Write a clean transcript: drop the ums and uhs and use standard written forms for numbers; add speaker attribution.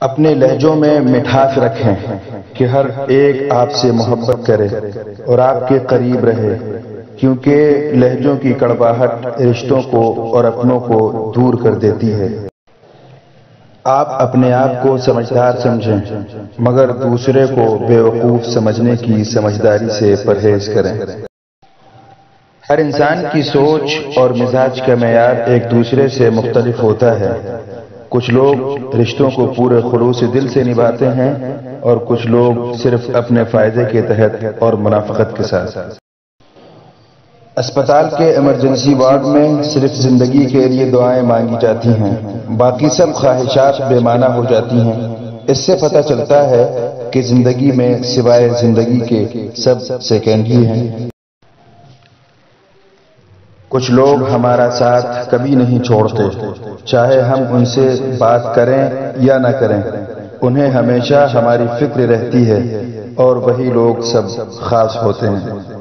Speaker 1: اپنے لہجوں میں مٹھاس رکھیں کہ ہر ایک آپ سے محبت کرے اور آپ کے قریب رہے، کیونکہ لہجوں کی کڑواہٹ رشتوں کو اور اپنوں کو دور کر دیتی ہے۔ آپ اپنے آپ کو سمجھدار سمجھیں مگر دوسرے کو بیوقوف سمجھنے کی سمجھداری سے پرہیز کریں۔ ہر انسان کی سوچ اور مزاج کا معیار ایک دوسرے سے مختلف ہوتا ہے۔ کچھ لوگ رشتوں کو پورے خلوص دل سے نبھاتے ہیں اور کچھ لوگ صرف اپنے فائدے کے تحت اور منافقت کے ساتھ۔ اسپتال کے ایمرجنسی وارڈ میں صرف زندگی کے لیے دعائیں مانگی جاتی ہیں، باقی سب خواہشات بے معنی ہو جاتی ہیں۔ اس سے پتہ چلتا ہے کہ زندگی میں سوائے زندگی کے سب سیکنڈری ہیں۔ کچھ لوگ ہمارا ساتھ کبھی نہیں چھوڑتے، چاہے ہم ان سے بات کریں یا نہ کریں، انہیں ہمیشہ ہماری فکر رہتی ہے، اور وہی لوگ سب خاص ہوتے ہیں۔